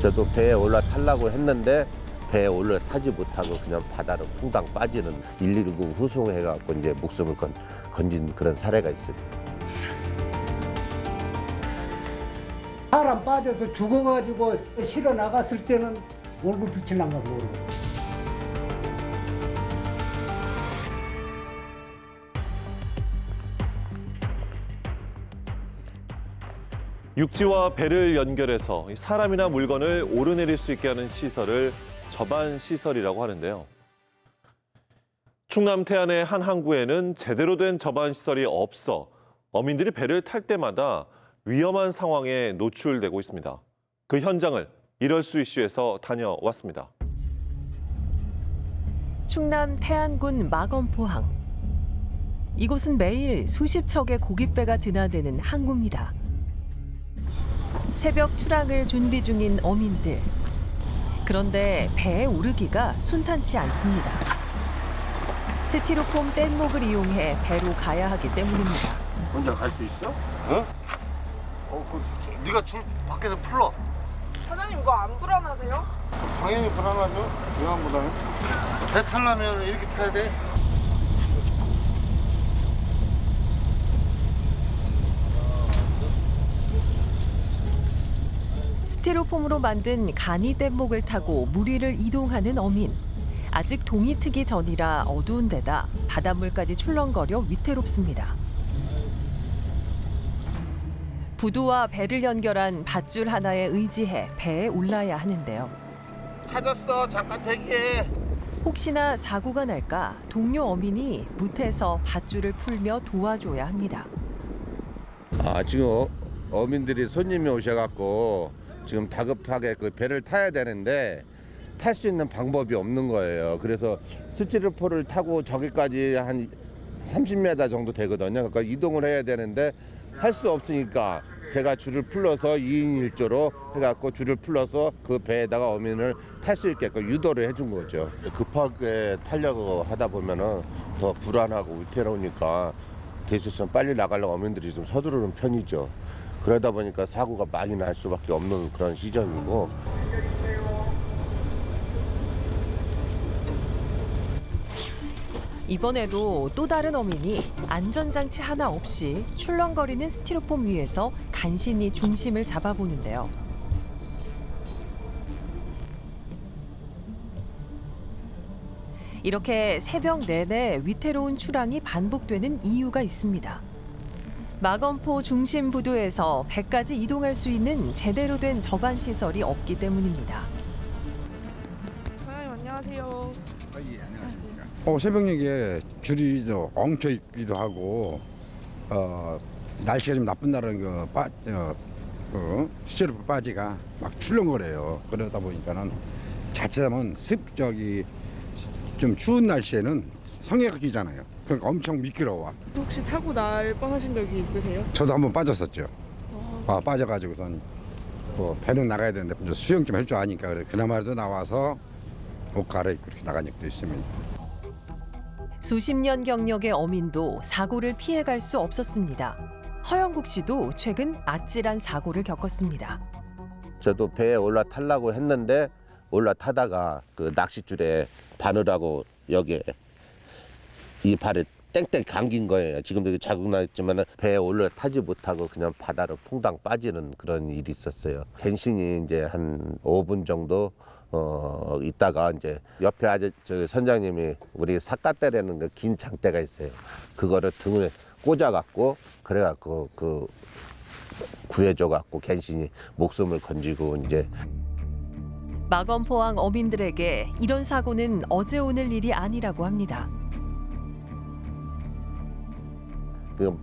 저도 배에 올라타려고 했는데 배에 올라타지 못하고 그냥 바다로 퐁당 빠지는 119 후송해갖고 이제 목숨을 건진 그런 사례가 있습니다. 사람 빠져서 죽어가지고 실어 나갔을 때는 얼굴 빛이 난가 모르고. 육지와 배를 연결해서 사람이나 물건을 오르내릴 수 있게 하는 시설을 저반시설이라고 하는데요. 충남 태안의 한 항구에는 제대로 된 저반시설이 없어 어민들이 배를 탈 때마다 위험한 상황에 노출되고 있습니다. 그 현장을 이럴수 이슈에서 다녀왔습니다. 충남 태안군 마건포항. 이곳은 매일 수십 척의 고깃배가 드나드는 항구입니다. 새벽 출항을 준비 중인 어민들. 그런데 배에 오르기가 순탄치 않습니다. 스티로폼 뗏목을 이용해 배로 가야 하기 때문입니다. 혼자 갈 수 있어? 응? 네가 줄 밖에서 풀러. 사장님 이거 안 불안하세요? 당연히 불안하죠. 위험보다는. 배 타려면 이렇게 타야 돼. 스티로폼으로 만든 간이 뗏목을 타고 물 위를 이동하는 어민. 아직 동이 트기 전이라 어두운 데다 바닷물까지 출렁거려 위태롭습니다. 부두와 배를 연결한 밧줄 하나에 의지해 배에 올라야 하는데요. 찾았어. 잠깐 대기해. 혹시나 사고가 날까 동료 어민이 무태서 밧줄을 풀며 도와줘야 합니다. 지금 어민들이 손님이 오셔갖고 지금 다급하게 그 배를 타야 되는데 탈 수 있는 방법이 없는 거예요. 그래서 스티로폼을 타고 저기까지 한 30m 정도 되거든요. 그러니까 이동을 해야 되는데 할 수 없으니까 제가 줄을 풀러서 2인 1조로 해갖고 줄을 풀러서 그 배에다가 어민을 탈 수 있게끔 유도를 해준 거죠. 급하게 타려고 하다 보면은 더 불안하고 위태로우니까 대수선 빨리 나가려고 어민들이 좀 서두르는 편이죠. 그러다 보니까 사고가 많이 날 수밖에 없는 그런 시점이고. 이번에도 또 다른 어민이 안전장치 하나 없이 출렁거리는 스티로폼 위에서 간신히 중심을 잡아보는데요. 이렇게 새벽 내내 위태로운 출항이 반복되는 이유가 있습니다. 마건포 중심 부두에서 배까지 이동할 수 있는 제대로 된 저반 시설이 없기 때문입니다. 사장님 안녕하세요. 예, 안녕하십니까. 새벽녘에 줄이 엉켜 있기도 하고 날씨가 좀 나쁜 날은 스티로폼 바지가 막 출렁거려요. 그러다 보니까는 자칫하면 좀 추운 날씨에는 성에가 끼잖아요. 그러니까 엄청 미끄러워. 혹시 타고 날 뻔하신 적이 있으세요? 저도 한번 빠졌었죠. 빠져가지고선 배는 나가야 되는데 수영 좀 할 줄 아니까 그래. 그나마도 나와서 옷 갈아입고 이렇게 나간 적도 있습니다. 수십 년 경력의 어민도 사고를 피해갈 수 없었습니다. 허영국 씨도 최근 아찔한 사고를 겪었습니다. 저도 배에 올라타려고 했는데 올라타다가 그 낚싯줄에 바늘하고 여기에 이 발에 땡땡 감긴 거예요. 지금도 자국 났지만 배에 올라타지 못하고 그냥 바다로 퐁당 빠지는 그런 일이 있었어요. 갱신이 이제 한 5분 정도 있다가 이제 옆에 저 선장님이 우리 삿갓대라는 그 긴 장대가 있어요. 그거를 등을 꽂아갖고 그래갖고 그 구해줘갖고 갱신이 목숨을 건지고 이제. 마건포항 어민들에게 이런 사고는 어제 오늘 일이 아니라고 합니다.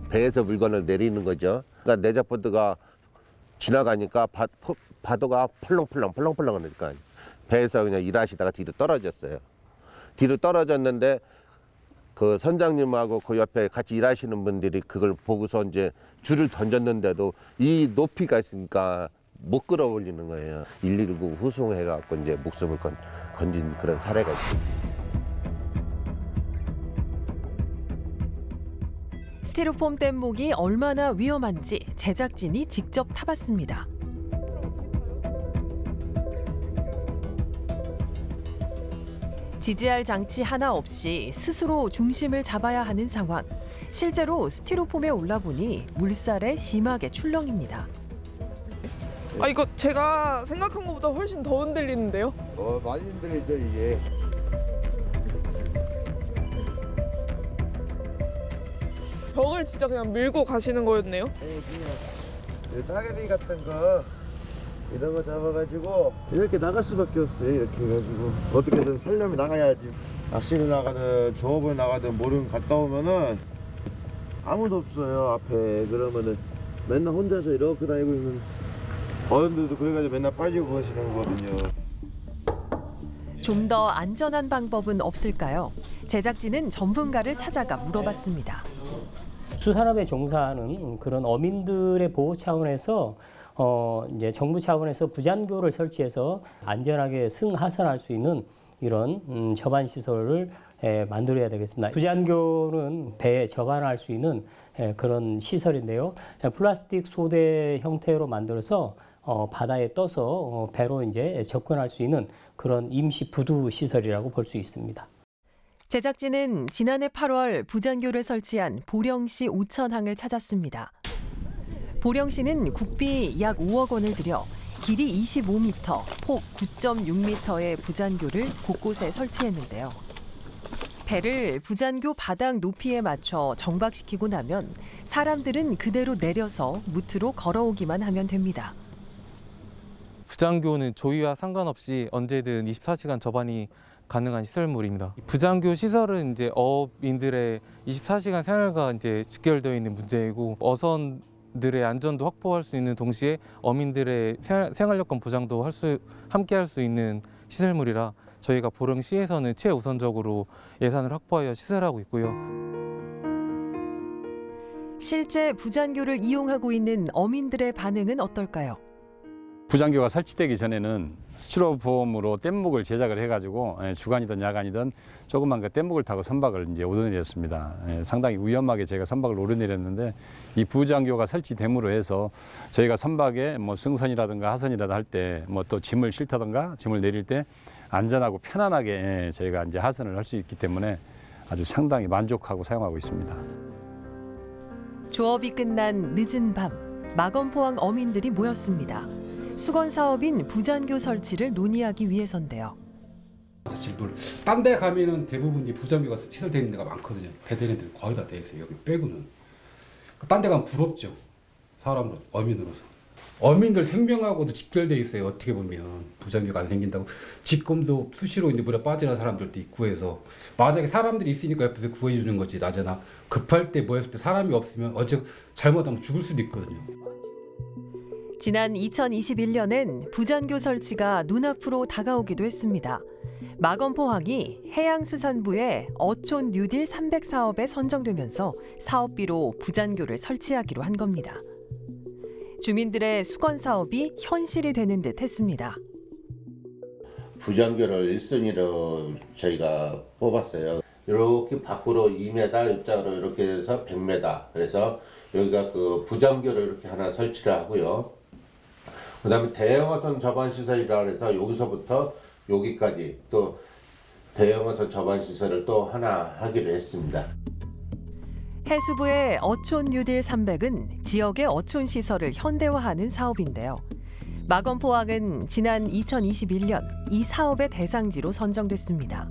배에서 물건을 내리는 거죠. 그러니까 내자포드가 지나가니까 파도가 펄렁펄렁 하니까 배에서 그냥 일하시다가 뒤로 떨어졌어요. 뒤로 떨어졌는데 그 선장님하고 그 옆에 같이 일하시는 분들이 그걸 보고서 이제 줄을 던졌는데도 이 높이가 있으니까 못 끌어올리는 거예요. 119 후송해갖고 이제 목숨을 건진 그런 사례가 있습니다. 스티로폼 뗏목이 얼마나 위험한지 제작진이 직접 타봤습니다. 지지할 장치 하나 없이 스스로 중심을 잡아야 하는 상황. 실제로 스티로폼에 올라보니 물살에 심하게 출렁입니다. 아 이거 제가 생각한 것보다 훨씬 더 흔들리는데요? 많이 힘들죠 이게. 벽을 진짜 그냥 밀고 가시는 거였네요? 따개비 같은 거 이런 거 잡아가지고 이렇게 나갈 수밖에 없어요. 이렇게 해가지고 어떻게든 살려면 나가야지. 낚시를 나가든 조업을 나가든 뭐든 갔다 오면은 아무도 없어요 앞에. 그러면은 맨날 혼자서 이렇게 다니고 있는 어른들도 그래가지고 맨날 빠지고 가시는 거거든요. 좀 더 안전한 방법은 없을까요? 제작진은 전문가를 찾아가 물어봤습니다. 수산업에 종사하는 그런 어민들의 보호 차원에서 이제 정부 차원에서 부잔교를 설치해서 안전하게 승하선할 수 있는 이런 접안 시설을 만들어야 되겠습니다. 부잔교는 배에 접안할 수 있는 그런 시설인데요. 플라스틱 소대 형태로 만들어서 바다에 떠서 배로 이제 접근할 수 있는 그런 임시 부두 시설이라고 볼 수 있습니다. 제작진은 지난해 8월 부잔교를 설치한 보령시 오천항을 찾았습니다. 보령시는 국비 약 5억 원을 들여 길이 25m, 폭 9.6m의 부잔교를 곳곳에 설치했는데요. 배를 부잔교 바닥 높이에 맞춰 정박시키고 나면 사람들은 그대로 내려서 무트로 걸어오기만 하면 됩니다. 부잔교는 조위와 상관없이 언제든 24시간 접안이 가능한 시설물입니다. 부잔교 시설은 이제 어업인들의 24시간 생활과 이제 직결되어 있는 문제이고 어선들의 안전도 확보할 수 있는 동시에 어민들의 생활 여건 보장도 함께 할 수 있는 시설물이라 저희가 보령시에서는 최우선적으로 예산을 확보하여 시설하고 있고요. 실제 부잔교를 이용하고 있는 어민들의 반응은 어떨까요? 부잔교가 설치되기 전에는 스티로폼으로 뗏목을 제작을 해가지고 주간이든 야간이든 조그만 그 뗏목을 타고 선박을 이제 오르내렸습니다. 상당히 위험하게 저희가 선박을 오르내렸는데 이 부잔교가 설치됨으로 해서 저희가 선박에 뭐 승선이라든가 하선이라든가 할 때 뭐 또 짐을 싣다든가 짐을 내릴 때 안전하고 편안하게 저희가 이제 하선을 할 수 있기 때문에 아주 상당히 만족하고 사용하고 있습니다. 조업이 끝난 늦은 밤, 마건포항 어민들이 모였습니다. 수건 사업인 부잔교 설치를 논의하기 위해서인데요. 딴 데 가면은 대부분 이 부잔교가 시설되어 있는 데가 많거든요. 대대리들 거의 다 돼 있어요. 여기 빼고는. 딴 데 가면 부럽죠. 사람으로, 어민으로서. 어민들 생명하고도 직결돼 있어요. 어떻게 보면 부잔교가 안 생긴다고 직검도 수시로 이제 물에 빠지는 사람들도 있고 해서 만약에 사람들이 있으니까 옆에서 구해주는 거지. 낮에나 급할 때 뭐 했을 때 사람이 없으면 어째 잘못하면 죽을 수도 있거든요. 지난 2021년엔 부잔교 설치가 눈앞으로 다가오기도 했습니다. 마건포항이 해양수산부의 어촌 뉴딜 300 사업에 선정되면서 사업비로 부잔교를 설치하기로 한 겁니다. 주민들의 수건 사업이 현실이 되는 듯 했습니다. 부잔교를 1순위로 저희가 뽑았어요. 이렇게 밖으로 2m, 입장으로 이렇게 해서 100m. 그래서 여기가 그 부잔교를 이렇게 하나 설치를 하고요. 그 다음에 대형어선 접안시설이라고 해서 여기서부터 여기까지 또 대형어선 접안시설을 또 하나 하기로 했습니다. 해수부의 어촌 뉴딜 300은 지역의 어촌 시설을 현대화하는 사업인데요. 마건포항은 지난 2021년 이 사업의 대상지로 선정됐습니다.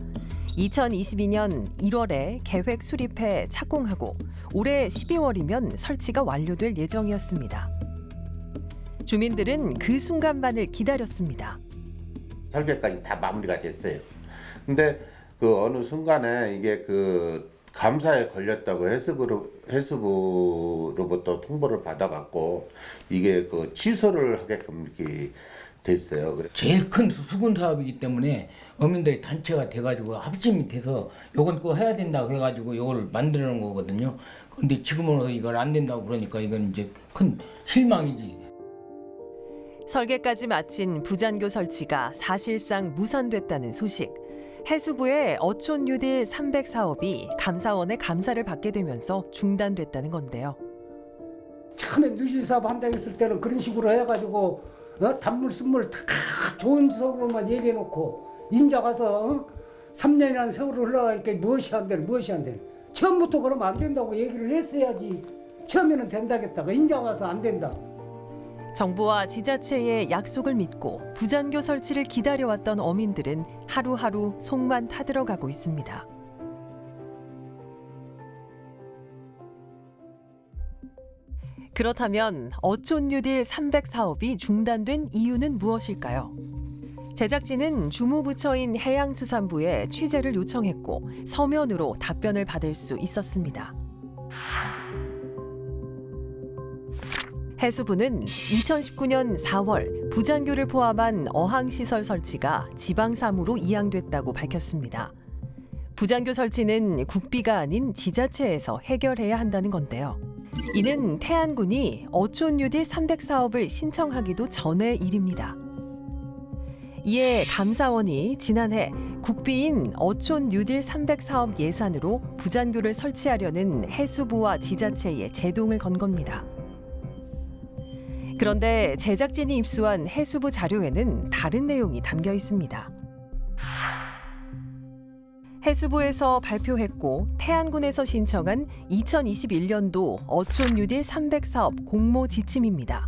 2022년 1월에 계획 수립해 착공하고 올해 12월이면 설치가 완료될 예정이었습니다. 주민들은 그 순간만을 기다렸습니다. 설계까지 다 마무리가 됐어요. 근데 그 어느 순간에 이게 그 감사에 걸렸다고 해수부로부터 통보를 받아갖고 이게 그 취소를 하게끔 이렇게 됐어요. 제일 큰 수군 사업이기 때문에 어민들이 단체가 돼가지고 합심이 돼서 요건 꼭 해야 된다고 해가지고 이걸 만들어 놓은 거거든요. 근데 지금은 이걸 안 된다고 그러니까 이건 이제 큰 실망이지. 설계까지 마친 부잔교 설치가 사실상 무산됐다는 소식. 해수부의 어촌 뉴딜 300 사업이 감사원의 감사를 받게 되면서 중단됐다는 건데요. 처음에 뉴딜 사업 한다고 했을 때는 그런 식으로 해가지고 단물 쓴물 다 좋은 속으로만 얘기해놓고 인자 가서 3년이라는 세월을 흘러가니까 무엇이 안 되는 무엇이 안 되는. 처음부터 그러면 안 된다고 얘기를 했어야지. 처음에는 된다겠다가 인자 와서 안 된다. 정부와 지자체의 약속을 믿고 부잔교 설치를 기다려왔던 어민들은 하루하루 속만 타들어가고 있습니다. 그렇다면 어촌 뉴딜 300 사업이 중단된 이유는 무엇일까요? 제작진은 주무부처인 해양수산부에 취재를 요청했고 서면으로 답변을 받을 수 있었습니다. 해수부는 2019년 4월 부잔교를 포함한 어항시설 설치가 지방사무로 이양됐다고 밝혔습니다. 부잔교 설치는 국비가 아닌 지자체에서 해결해야 한다는 건데요. 이는 태안군이 어촌 뉴딜 300 사업을 신청하기도 전의 일입니다. 이에 감사원이 지난해 국비인 어촌 뉴딜 300 사업 예산으로 부잔교를 설치하려는 해수부와 지자체에 제동을 건 겁니다. 그런데 제작진이 입수한 해수부 자료에는 다른 내용이 담겨 있습니다. 해수부에서 발표했고 태안군에서 신청한 2021년도 어촌 뉴딜 300 사업 공모 지침입니다.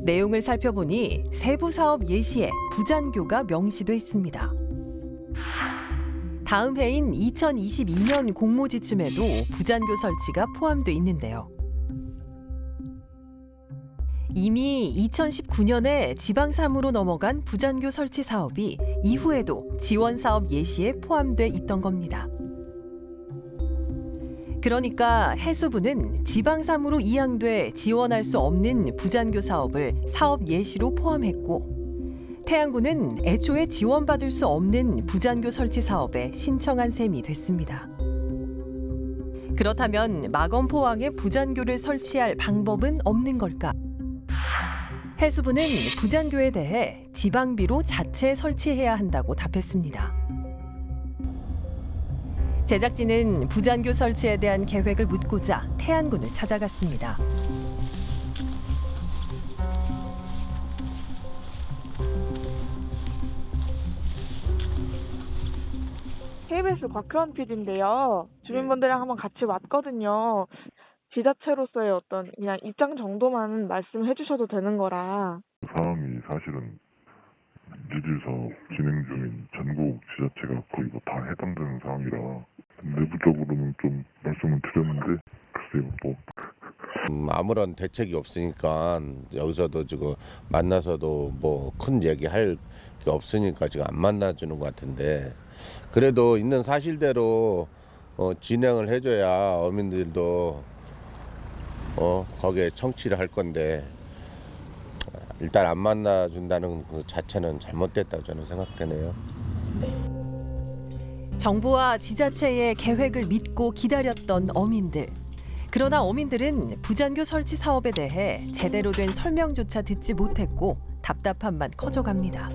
내용을 살펴보니 세부 사업 예시에 부잔교가 명시돼 있습니다. 다음 해인 2022년 공모 지침에도 부잔교 설치가 포함돼 있는데요. 이미 2019년에 지방사무로 넘어간 부잔교 설치 사업이 이후에도 지원사업 예시에 포함돼 있던 겁니다. 그러니까 해수부는 지방사무로 이양돼 지원할 수 없는 부잔교 사업을 사업 예시로 포함했고 태안군은 애초에 지원받을 수 없는 부잔교 설치 사업에 신청한 셈이 됐습니다. 그렇다면 마건포항에 부잔교를 설치할 방법은 없는 걸까? 해수부는 부잔교에 대해 지방비로 자체 설치해야 한다고 답했습니다. 제작진은 부잔교 설치에 대한 계획을 묻고자 태안군을 찾아갔습니다. KBS 곽효원 PD인데요. 주민분들이랑 한번 같이 왔거든요. 지자체로서의 어떤 그냥 입장 정도만 말씀해 주셔도 되는 거라. 상황이 사실은 뉴딜 사업 진행 중인 전국 지자체가 거의 뭐 다 해당되는 상황이라 내부적으로는 좀 말씀을 드렸는데 글쎄요 뭐 아무런 대책이 없으니까 여기서도 지금 만나서도 뭐 큰 얘기할 게 없으니까 지금 안 만나주는 것 같은데 그래도 있는 사실대로 진행을 해줘야 어민들도 거기에 청취를 할 건데 일단 안 만나준다는 그 자체는 잘못됐다고 저는 생각되네요. 정부와 지자체의 계획을 믿고 기다렸던 어민들. 그러나 어민들은 부잔교 설치 사업에 대해 제대로 된 설명조차 듣지 못했고 답답함만 커져갑니다.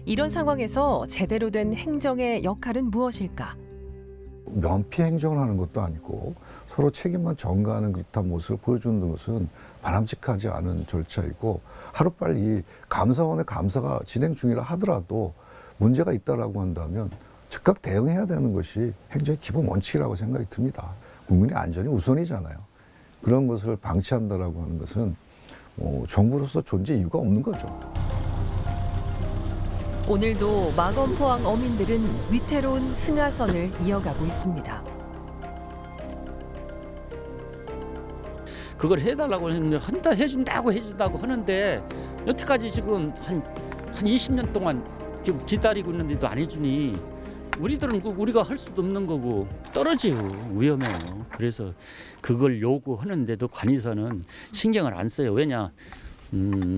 이런 상황에서 제대로 된 행정의 역할은 무엇일까? 면피 행정을 하는 것도 아니고 서로 책임만 전가하는 듯한 모습을 보여주는 것은 바람직하지 않은 절차이고 하루빨리 감사원의 감사가 진행 중이라 하더라도 문제가 있다라고 한다면 즉각 대응해야 되는 것이 행정의 기본 원칙이라고 생각이 듭니다. 국민의 안전이 우선이잖아요. 그런 것을 방치한다라고 하는 것은 정부로서 존재 이유가 없는 거죠. 오늘도 마건포항 어민들은 위태로운 승하선을 이어가고 있습니다. 그걸 해달라고 했는데 해준다고 하는데 여태까지 지금 한 20년 동안 지금 기다리고 있는데도 안 해주니 우리들은 우리가 할 수도 없는 거고 떨어져요. 위험해요. 그래서 그걸 요구하는데도 관이서는 신경을 안 써요. 왜냐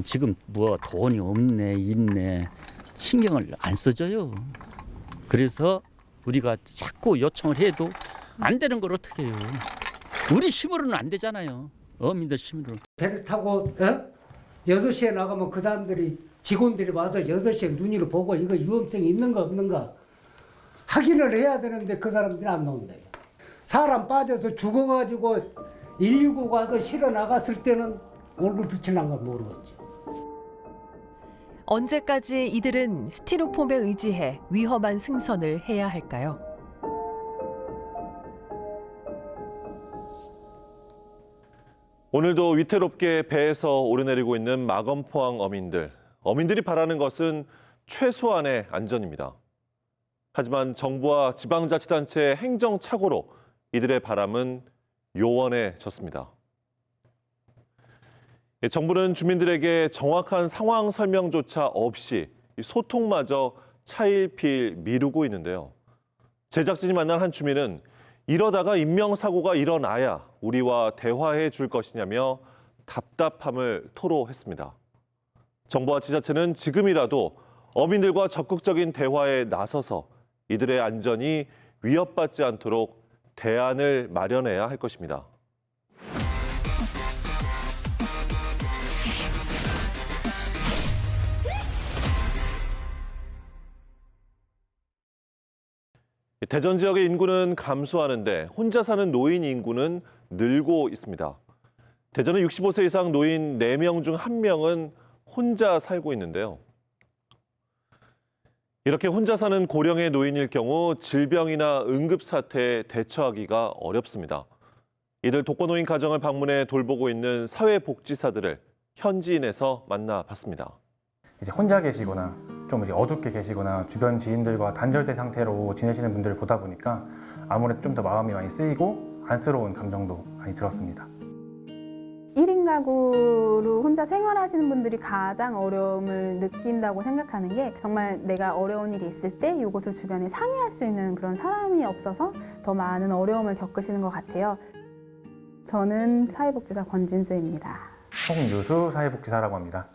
지금 뭐 돈이 없네 있네 신경을 안 써줘요. 그래서 우리가 자꾸 요청을 해도 안 되는 걸 어떻게 해요. 우리 힘으로는 안 되잖아요. 어민들 힘으로. 배를 타고 6시에 나가면 그 사람들이 직원들이 와서 6시에 눈으로 보고 이거 위험성이 있는가 없는가 확인을 해야 되는데 그 사람들이 안 나온다. 사람 빠져서 죽어가지고 119 가서 실어 나갔을 때는 얼굴 비칠란 걸 모르겠지. 언제까지 이들은 스티로폼에 의지해 위험한 승선을 해야 할까요? 오늘도 위태롭게 배에서 오르내리고 있는 마건포항 어민들. 어민들이 바라는 것은 최소한의 안전입니다. 하지만 정부와 지방자치단체의 행정착오로 이들의 바람은 요원해졌습니다. 정부는 주민들에게 정확한 상황 설명조차 없이 소통마저 차일피일 미루고 있는데요. 제작진이 만난 한 주민은 이러다가 인명사고가 일어나야 우리와 대화해 줄 것이냐며 답답함을 토로했습니다. 정부와 지자체는 지금이라도 어민들과 적극적인 대화에 나서서 이들의 안전이 위협받지 않도록 대안을 마련해야 할 것입니다. 대전 지역의 인구는 감소하는데 혼자 사는 노인 인구는 늘고 있습니다. 대전은 65세 이상 노인 4명 중 1명은 혼자 살고 있는데요. 이렇게 혼자 사는 고령의 노인일 경우 질병이나 응급사태에 대처하기가 어렵습니다. 이들 독거노인 가정을 방문해 돌보고 있는 사회복지사들을 현지인에서 만나봤습니다. 이제 혼자 계시거나 좀 이제 어둡게 계시거나 주변 지인들과 단절된 상태로 지내시는 분들을 보다 보니까 아무래도 좀 더 마음이 많이 쓰이고 안쓰러운 감정도 많이 들었습니다. 1인 가구로 혼자 생활하시는 분들이 가장 어려움을 느낀다고 생각하는 게 정말 내가 어려운 일이 있을 때 이것을 주변에 상의할 수 있는 그런 사람이 없어서 더 많은 어려움을 겪으시는 것 같아요. 저는 사회복지사 권진주입니다. 홍유수 사회복지사라고 합니다.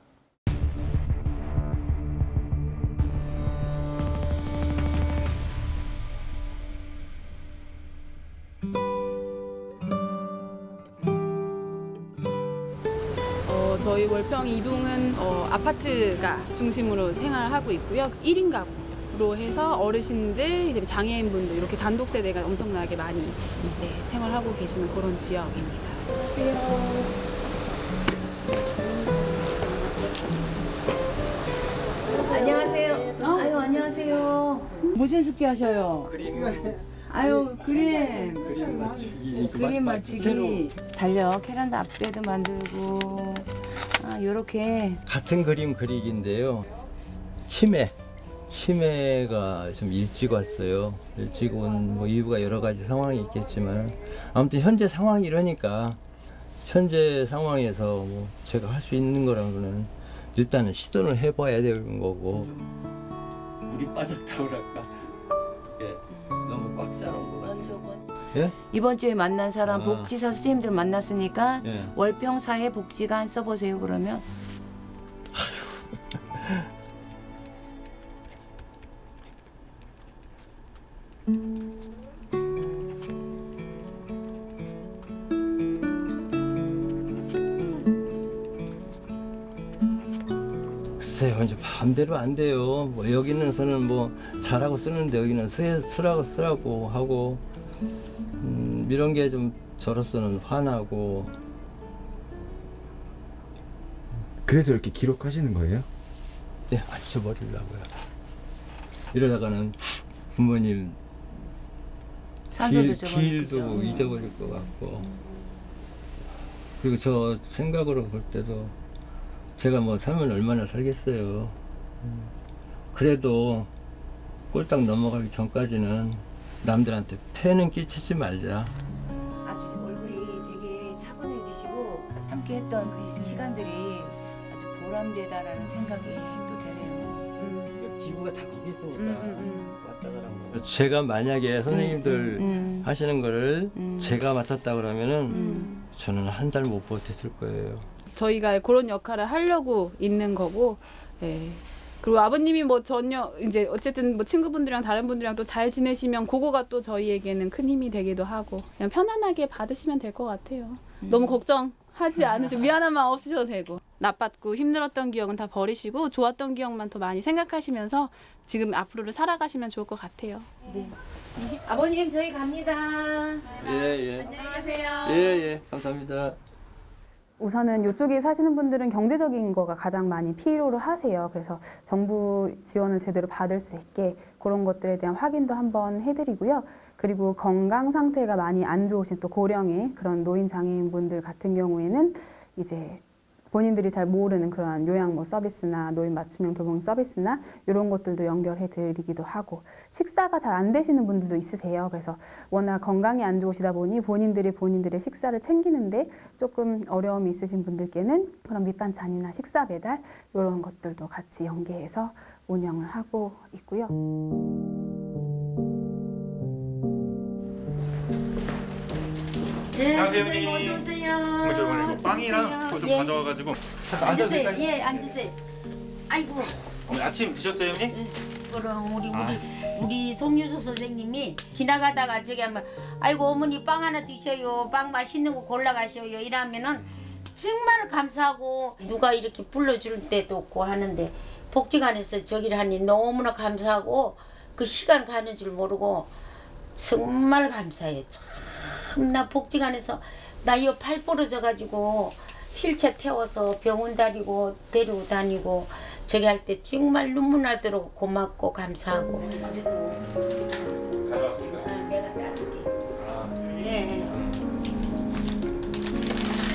저희 월평 이동은 아파트가 중심으로 생활하고 있고요. 1인 가구로 해서 어르신들, 이제 장애인분들 이렇게 단독 세대가 엄청나게 많이 생활하고 계시는 그런 지역입니다. 안녕하세요. 아유, 안녕하세요. 무슨 숙제 하셔요? 아유, 그림 맞추기. 달력, 캐런더 앞에도 만들고, 요렇게. 같은 그림 그리기인데요. 치매가 좀 일찍 왔어요. 일찍 온 뭐 이유가 여러 가지 상황이 있겠지만 아무튼 현재 상황이 이러니까 현재 상황에서 뭐 제가 할 수 있는 거라고는 일단은 시도를 해봐야 되는 거고. 물이 빠졌다고 그럴까? 너무 꽉 짜놓은 것 같아요. 예? 이번 주에 만난 사람 복지사 선생님들 만났으니까 예. 월평 사회 복지관 써보세요. 그러면. 글쎄요, 이제 마음대로 안 돼요. 뭐 여기는서는 뭐 잘하고 쓰는데 여기는 쓰라고 하고 이런 게 좀 저로서는 화나고. 그래서 이렇게 기록하시는 거예요? 네, 안 잊어버리려고요. 이러다가는 부모님 길도 잊어버릴 것 같고. 그리고 저 생각으로 볼 때도 제가 뭐 살면 얼마나 살겠어요. 그래도 꼴딱 넘어가기 전까지는 남들한테 폐는 끼치지 말자. 아주 얼굴이 되게 차분해지시고 함께 했던 그 시간들이 아주 보람되다라는 생각이 또 되네요. 기부가 다 거기 있으니까 왔다 가라고. 제가 만약에 선생님들 하시는 거를 제가 맡았다 그러면은 저는 한 달 못 버텼을 거예요. 저희가 그런 역할을 하려고 있는 거고, 예. 그리고 아버님이 뭐 전혀 이제 어쨌든 뭐 친구분들이랑 다른 분들이랑 또 잘 지내시면 그거가 또 저희에게는 큰 힘이 되기도 하고 그냥 편안하게 받으시면 될 것 같아요. 너무 걱정하지 않으시고 미안한 마음 없으셔도 되고 나빴고 힘들었던 기억은 다 버리시고 좋았던 기억만 더 많이 생각하시면서 지금 앞으로를 살아가시면 좋을 것 같아요. 네. 아버님 저희 갑니다. 예. 안녕히 계세요. 예. 감사합니다. 우선은 이쪽에 사시는 분들은 경제적인 거가 가장 많이 필요로 하세요. 그래서 정부 지원을 제대로 받을 수 있게 그런 것들에 대한 확인도 한번 해드리고요. 그리고 건강 상태가 많이 안 좋으신 또 고령의 그런 노인 장애인분들 같은 경우에는 이제 본인들이 잘 모르는 그런 요양보 서비스나 노인 맞춤형 돌봄 서비스나 이런 것들도 연결해 드리기도 하고, 식사가 잘 안 되시는 분들도 있으세요. 그래서 워낙 건강이 안 좋으시다 보니 본인들의 식사를 챙기는데 조금 어려움이 있으신 분들께는 그런 밑반찬이나 식사 배달 이런 것들도 같이 연계해서 운영을 하고 있고요. 네, 안녕하세요, 선생님 어머니. 어서 오세요. 먼저 오늘 이거 빵이랑 오세요. 그거 좀 예. 가져와가지고 잠깐 앉아도 앉으세요. 될까요? 예, 앉으세요. 아이고, 어머니 아침 드셨어요, 어머니? 그럼 아. 우리 송유수 선생님이 지나가다가 저기 하면 아이고 어머니 빵 하나 드셔요. 빵 맛있는 거 골라가셔요. 이러면은 정말 감사하고 누가 이렇게 불러줄 때도 없고 하는데 복지관에서 저기를 하니 너무나 감사하고 그 시간 가는 줄 모르고 정말 감사해요. 참나 복지관에서 나 이거 팔 부러져 가지고 휠체어 태워서 병원 다니고 데리고 다니고 저기 할 때 정말 눈물 나도록 고맙고 감사하고. 가져왔습니까? 내가 따줄게. 아, 예.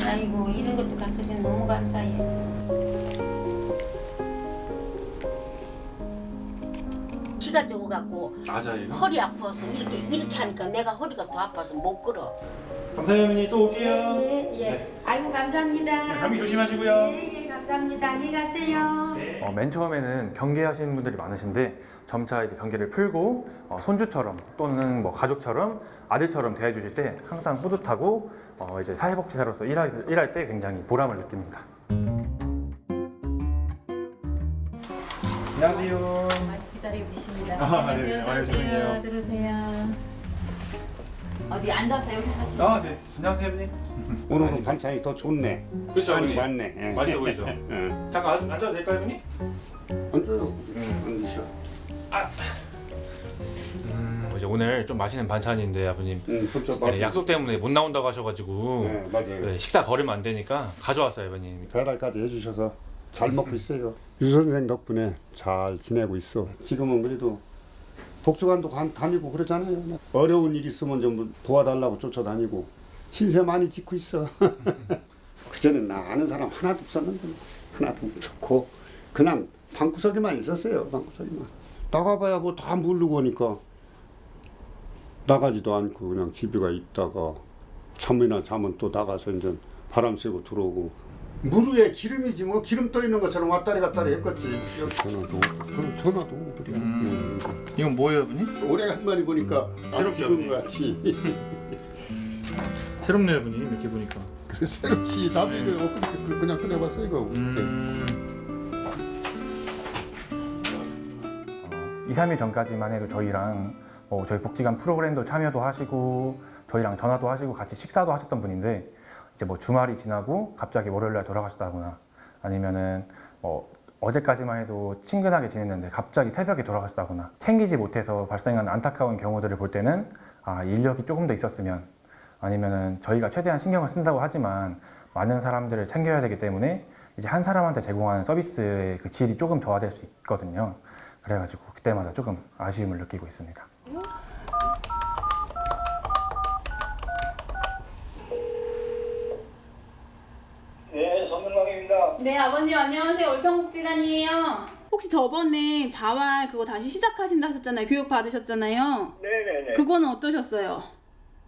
아이고 이런 것도 갖다 줘 너무 감사해요. 키가 적어갖고 맞아요. 허리 아파서 이렇게 하니까 내가 허리가 더 아파서 못 걸어. 감사해요, 어머니. 또 올게요. 예. 네. 아이고 감사합니다. 네, 감기 조심하시고요. 예, 감사합니다. 안녕히 가세요. 맨 처음에는 경계하시는 분들이 많으신데 점차 이제 경계를 풀고 손주처럼 또는 뭐 가족처럼 아들처럼 대해주실 때 항상 뿌듯하고 이제 사회복지사로서 일할 때 굉장히 보람을 느낍니다. 안녕하세요. 많이 기다리고 계십니다. 아, 네. 안녕하세요. 아유, 들어오세요. 그럼요. 들어오세요. 어디 앉아서 여기 사시는 아, 네. 안녕하세요, 어머니. 오늘은 반찬이 더 좋네. 그렇죠, 많이 어머니. 많네. 예. 맛있어 보이죠? 예. 잠깐 앉아도 될까요, 어머니? 앉아요. 앉으셔. 이제 오늘 좀 맛있는 반찬인데 아버님 그렇죠. 네, 약속 때문에 못 나온다고 하셔가지고 네, 맞아요. 네, 식사 거르면 안 되니까 가져왔어요, 아버님. 배달까지 해주셔서 잘 먹고 있어요. 유 선생 덕분에 잘 지내고 있어. 지금은 그래도 복지관도 다니고 그러잖아요. 어려운 일 있으면 좀 도와달라고 쫓아다니고 신세 많이 짓고 있어. 그전엔 나 아는 사람 하나도 없었는데 하나도 없었고 그냥 방구석에만 있었어요. 방구석에만. 나가봐야 뭐 다 모르고 하니까 나가지도 않고 그냥 집에가 있다가 잠이나 자면 또 나가서 이제 바람 쐬고 들어오고. 물 위에 기름이지 뭐 기름 떠 있는 것처럼 왔다리 갔다리 했겠지. 전화도 그래. 이건 뭐예요, 아버님? 오래간만에 보니까 안 찍은 것 같이. 새롭네요, 아버님. 이렇게 보니까. 그래 새롭지. 나도 이거 엊그저께 그냥 꺼내봤어 이거. 2, 3일 전까지만 해도 저희랑 저희 복지관 프로그램도 참여도 하시고 저희랑 전화도 하시고 같이 식사도 하셨던 분인데 이제 뭐 주말이 지나고 갑자기 월요일날 돌아가셨다거나 아니면은 어제까지만 해도 친근하게 지냈는데 갑자기 새벽에 돌아가셨다거나 챙기지 못해서 발생한 안타까운 경우들을 볼 때는 인력이 조금 더 있었으면 아니면은 저희가 최대한 신경을 쓴다고 하지만 많은 사람들을 챙겨야 되기 때문에 이제 한 사람한테 제공하는 서비스의 그 질이 조금 저하될 수 있거든요. 그래가지고 그때마다 조금 아쉬움을 느끼고 있습니다. 네, 성명광입니다. 네, 아버님 안녕하세요. 올평복지관이에요. 혹시 저번에 자활 그거 다시 시작하신다 하셨잖아요. 교육 받으셨잖아요. 네네네. 그거는 어떠셨어요?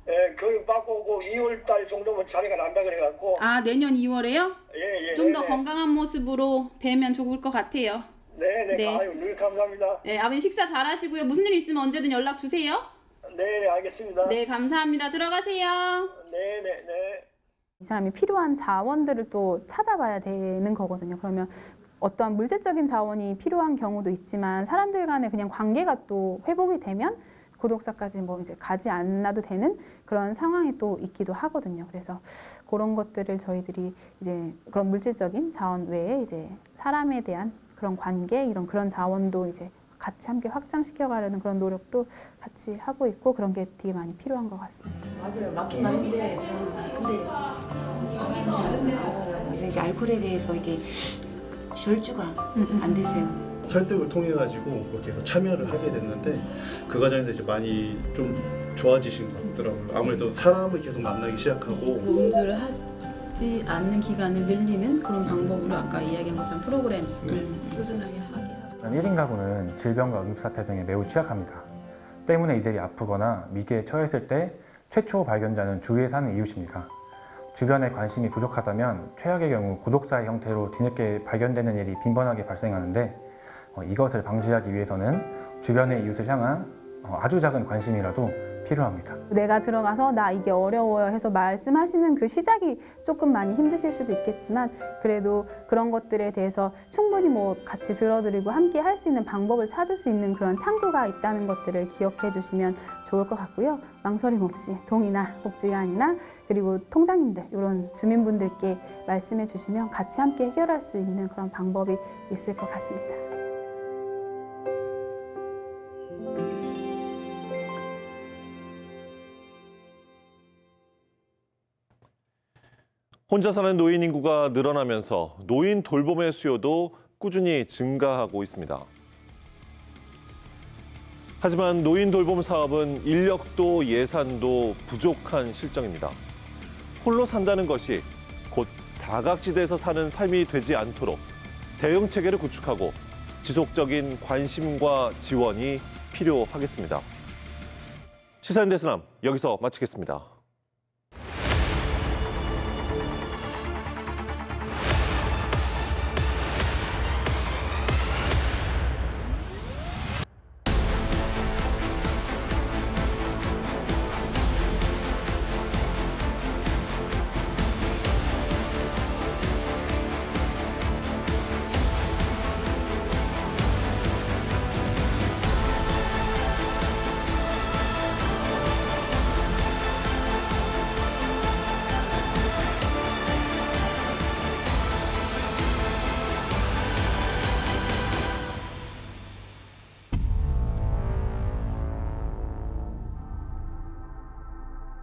예, 교육 받고 오고 2월 달 정도면 자리가 난다 그래갖고. 아, 내년 2월에요? 예. 좀 더 네네. 건강한 모습으로 뵈면 좋을 것 같아요. 네네. 네. 아유, 늘 감사합니다. 네, 아버님 식사 잘 하시고요. 무슨 일 있으면 언제든 연락 주세요. 네네, 알겠습니다. 네, 감사합니다. 들어가세요. 네네. 이 사람이 필요한 자원들을 또 찾아봐야 되는 거거든요. 그러면 어떠한 물질적인 자원이 필요한 경우도 있지만 사람들 간의 그냥 관계가 또 회복이 되면 고독사까지 뭐 이제 가지 않아도 되는 그런 상황이 또 있기도 하거든요. 그래서 그런 것들을 저희들이 이제 그런 물질적인 자원 외에 이제 사람에 대한 그런 관계 그런 자원도 이제 같이 함께 확장시켜가려는 그런 노력도 같이 하고 있고 그런 게 되게 많이 필요한 것 같습니다. 맞아요. 맞긴 맞는데 그래서 이제 알코올에 대해서 이게 절주가 안 되세요. 설득을 통해 가지고 그렇게 해서 참여를 하게 됐는데 그 과정에서 이제 많이 좀 좋아지신 것 같더라고요. 아무래도 사람을 계속 만나기 시작하고 음주를 하지 않는 기간을 늘리는 그런 방법으로 아까 이야기한 것처럼 프로그램을 꾸준하게 하게 하고 1인 가구는 질병과 응급사태 등에 매우 취약합니다. 때문에 이들이 아프거나 위기에 처했을 때 최초 발견자는 주위에 사는 이웃입니다. 주변에 관심이 부족하다면 최악의 경우 고독사의 형태로 뒤늦게 발견되는 일이 빈번하게 발생하는데 이것을 방지하기 위해서는 주변의 이웃을 향한 아주 작은 관심이라도 필요합니다. 내가 들어가서 나 이게 어려워요 해서 말씀하시는 그 시작이 조금 많이 힘드실 수도 있겠지만 그래도 그런 것들에 대해서 충분히 뭐 같이 들어드리고 함께 할 수 있는 방법을 찾을 수 있는 그런 창구가 있다는 것들을 기억해 주시면 좋을 것 같고요. 망설임 없이 동이나 복지관이나 그리고 통장님들 이런 주민분들께 말씀해 주시면 같이 함께 해결할 수 있는 그런 방법이 있을 것 같습니다. 혼자 사는 노인 인구가 늘어나면서 노인 돌봄의 수요도 꾸준히 증가하고 있습니다. 하지만 노인 돌봄 사업은 인력도 예산도 부족한 실정입니다. 홀로 산다는 것이 곧 사각지대에서 사는 삶이 되지 않도록 대응 체계를 구축하고 지속적인 관심과 지원이 필요하겠습니다. 시사인 대수남 여기서 마치겠습니다.